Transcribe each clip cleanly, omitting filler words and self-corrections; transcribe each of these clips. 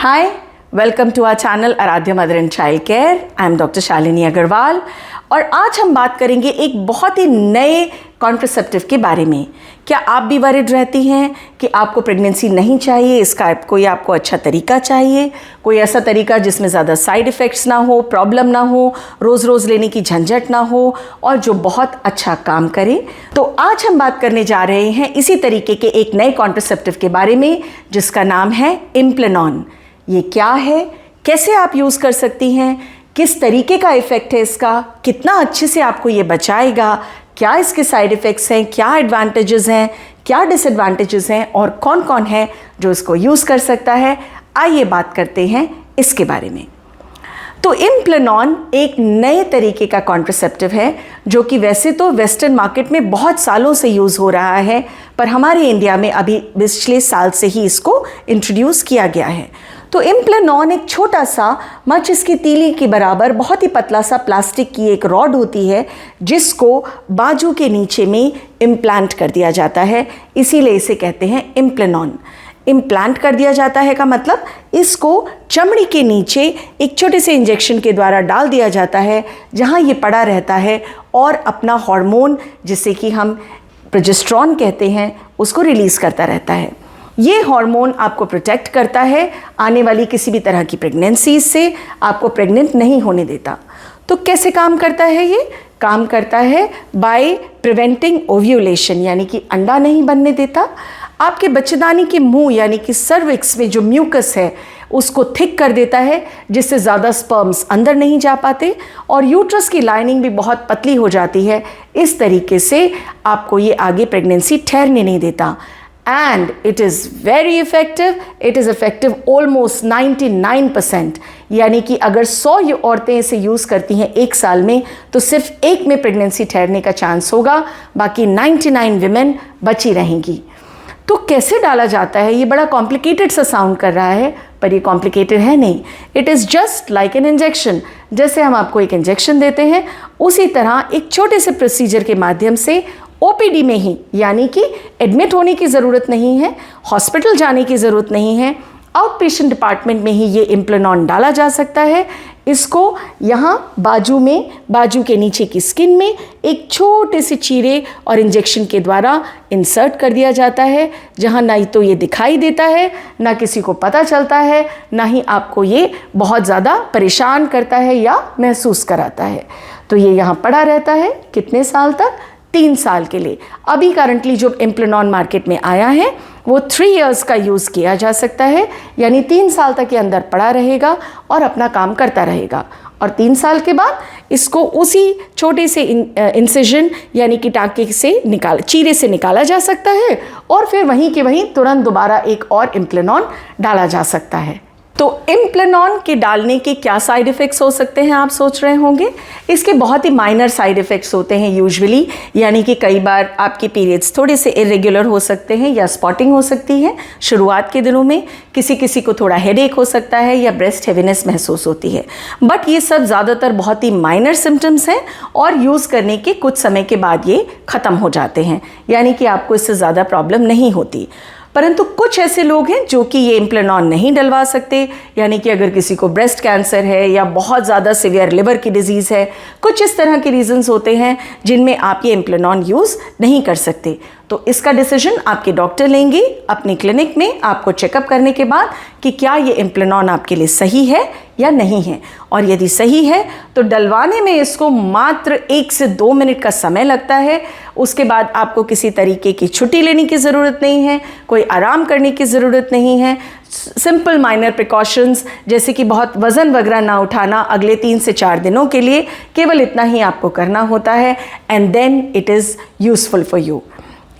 Hi, welcome to our channel Aaradhya mother and child care. I am doctor Shalini Agarwal और आज हम बात करेंगे एक बहुत ही नए कॉन्ट्रासेप्टिव के बारे में। क्या आप भी वरिड रहती हैं कि आपको प्रेगनेंसी नहीं चाहिए, इसका कोई आपको अच्छा तरीका चाहिए, कोई ऐसा तरीका जिसमें ज़्यादा साइड इफ़ेक्ट्स ना हो, प्रॉब्लम ना हो, रोज़ रोज़ लेने की झंझट ना हो और जो बहुत अच्छा काम करे। तो आज हम बात करने जा रहे हैं इसी तरीके के एक नए कॉन्ट्रासेप्टिव के बारे में जिसका नाम है इम्प्लानॉन। ये क्या है, कैसे आप यूज़ कर सकती हैं, किस तरीके का इफ़ेक्ट है इसका, कितना अच्छे से आपको ये बचाएगा, क्या इसके साइड इफ़ेक्ट्स हैं, क्या एडवांटेजेस हैं, क्या डिसएडवांटेजेस हैं और कौन कौन है जो इसको यूज़ कर सकता है। आइए बात करते हैं इसके बारे में। तो इम्प्लानॉन एक नए तरीके का कॉन्ट्रासेप्टिव है जो कि वैसे तो वेस्टर्न मार्केट में बहुत सालों से यूज़ हो रहा है, पर हमारे इंडिया में अभी पिछले साल से ही इसको इंट्रोड्यूस किया गया है। तो इम्प्लानॉन एक छोटा सा माचिस की तीली के बराबर बहुत ही पतला सा प्लास्टिक की एक रॉड होती है जिसको बाजू के नीचे में इम्प्लांट कर दिया जाता है, इसीलिए इसे कहते हैं इम्प्लानॉन। इम्प्लांट कर दिया जाता है का मतलब इसको चमड़ी के नीचे एक छोटे से इंजेक्शन के द्वारा डाल दिया जाता है जहां ये पड़ा रहता है और अपना हार्मोन जिसे कि हम प्रोजेस्टेरॉन कहते हैं उसको रिलीज़ करता रहता है। ये हार्मोन आपको प्रोटेक्ट करता है आने वाली किसी भी तरह की प्रेगनेंसी से, आपको प्रेग्नेंट नहीं होने देता। तो कैसे काम करता है ये? काम करता है बाय प्रिवेंटिंग ओव्यूलेशन, यानी कि अंडा नहीं बनने देता। आपके बच्चेदानी के मुंह यानी कि सर्विक्स में जो म्यूकस है उसको थिक कर देता है जिससे ज़्यादा स्पर्म्स अंदर नहीं जा पाते और यूट्रस की लाइनिंग भी बहुत पतली हो जाती है। इस तरीके से आपको ये आगे प्रेगनेंसी ठहरने नहीं देता। And it is very effective. It is effective almost 99%। यानी कि अगर 100 औरतें इसे यूज़ करती हैं एक साल में तो सिर्फ एक में प्रेगनेंसी ठहरने का चांस होगा, बाकी 99 विमेन बची रहेंगी। तो कैसे डाला जाता है? ये बड़ा कॉम्प्लिकेटेड सा साउंड कर रहा है पर ये कॉम्प्लिकेटेड है नहीं। It is just like an injection. जैसे हम आपको एक इंजेक्शन देते हैं उसी तरह एक छोटे से प्रोसीजर के माध्यम से ओपीडी में ही, यानी कि एडमिट होने की ज़रूरत नहीं है, हॉस्पिटल जाने की ज़रूरत नहीं है, आउट पेशेंट डिपार्टमेंट में ही ये इम्प्लानॉन डाला जा सकता है। इसको यहाँ बाजू में, बाजू के नीचे की स्किन में एक छोटे से चीरे और इंजेक्शन के द्वारा इंसर्ट कर दिया जाता है जहाँ ना ही तो ये दिखाई देता है, ना किसी को पता चलता है, ना ही आपको ये बहुत ज़्यादा परेशान करता है या महसूस कराता है। तो ये यहाँ पड़ा रहता है कितने साल तक? 3 साल के लिए। अभी करंटली जो इम्प्लानॉन मार्केट में आया है वो 3 इयर्स का यूज़ किया जा सकता है, यानी 3 साल तक के अंदर पड़ा रहेगा और अपना काम करता रहेगा और 3 साल के बाद इसको उसी छोटे से इंसिजन यानी कि टाँके से चीरे से निकाला जा सकता है और फिर वहीं के वहीं तुरंत दोबारा एक और इम्प्लानॉन डाला जा सकता है। तो इम्प्लानॉन के डालने के क्या साइड इफ़ेक्ट्स हो सकते हैं आप सोच रहे होंगे। इसके बहुत ही माइनर साइड इफ़ेक्ट्स होते हैं यूजुअली, यानी कि कई बार आपके पीरियड्स थोड़े से इरेगुलर हो सकते हैं या स्पॉटिंग हो सकती है शुरुआत के दिनों में, किसी किसी को थोड़ा हेडेक हो सकता है या ब्रेस्ट हेवीनेस महसूस होती है, बट ये सब ज़्यादातर बहुत ही माइनर सिम्टम्स हैं और यूज़ करने के कुछ समय के बाद ये ख़त्म हो जाते हैं, यानी कि आपको इससे ज़्यादा प्रॉब्लम नहीं होती। परंतु कुछ ऐसे लोग हैं जो कि ये इम्प्लानॉन नहीं डलवा सकते, यानी कि अगर किसी को ब्रेस्ट कैंसर है या बहुत ज़्यादा सीवियर लिवर की डिजीज़ है, कुछ इस तरह के रीज़न्स होते हैं जिनमें आप ये इम्प्लानॉन यूज़ नहीं कर सकते। तो इसका डिसीजन आपके डॉक्टर लेंगे अपने क्लिनिक में आपको चेकअप करने के बाद कि क्या ये इम्प्लानॉन आपके लिए सही है या नहीं है, और यदि सही है तो डलवाने में इसको मात्र 1 से 2 मिनट का समय लगता है। उसके बाद आपको किसी तरीके की छुट्टी लेने की ज़रूरत नहीं है, कोई आराम करने की ज़रूरत नहीं है। सिंपल माइनर प्रिकॉशंस जैसे कि बहुत वज़न वगैरह ना उठाना अगले 3 से 4 दिनों के लिए, केवल इतना ही आपको करना होता है and then it is useful for you.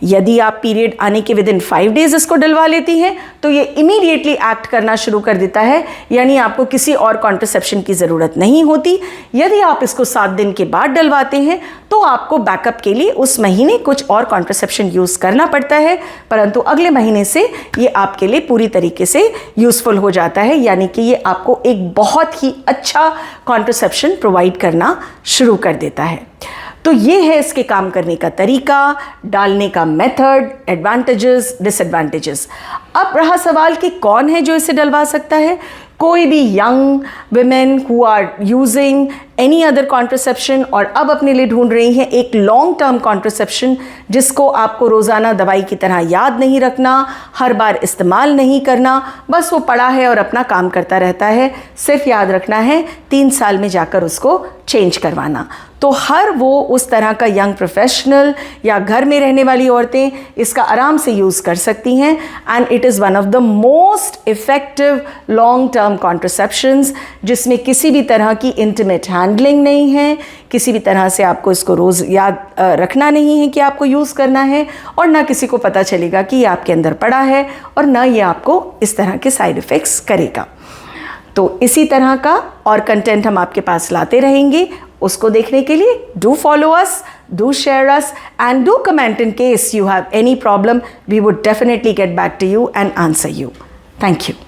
यदि आप पीरियड आने के विदिन 5 डेज़ इसको डलवा लेती हैं तो ये इमीडिएटली एक्ट करना शुरू कर देता है, यानी आपको किसी और कॉन्ट्रासेप्शन की ज़रूरत नहीं होती। यदि आप इसको 7 दिन के बाद डलवाते हैं तो आपको बैकअप के लिए उस महीने कुछ और कॉन्ट्रासेप्शन यूज़ करना पड़ता है, परंतु अगले महीने से ये आपके लिए पूरी तरीके से यूज़फुल हो जाता है, यानी कि ये आपको एक बहुत ही अच्छा कॉन्ट्रासेप्शन प्रोवाइड करना शुरू कर देता है। तो ये है इसके काम करने का तरीका, डालने का मेथड, एडवांटेजेस, डिसएडवांटेजेस। अब रहा सवाल कि कौन है जो इसे डलवा सकता है। कोई भी young women who are using any other contraception और अब अपने लिए ढूंढ रही हैं एक लॉन्ग टर्म कॉन्ट्रसेप्शन जिसको आपको रोज़ाना दवाई की तरह याद नहीं रखना, हर बार इस्तेमाल नहीं करना, बस वो पड़ा है और अपना काम करता रहता है, सिर्फ याद रखना है 3 साल में जाकर उसको चेंज करवाना। तो हर वो उस तरह का यंग प्रोफेशनल या घर में रहने वाली औरतें इसका आराम से यूज़ कर सकती हैं and it is one of the most effective long term contraceptions जिसमें किसी भी तरह की इंटीमेट हैंडलिंग नहीं है, किसी भी तरह से आपको इसको रोज़ याद रखना नहीं है कि आपको यूज़ करना है और ना किसी को पता चलेगा कि ये आपके अंदर पड़ा है और ना ये आपको इस तरह के साइड इफ़ेक्ट्स करेगा। तो इसी तरह का और कंटेंट हम आपके पास लाते रहेंगे। उसको देखने के लिए do follow us, do share us and do comment in case you have any problem. We would definitely get back to you and answer you. Thank you.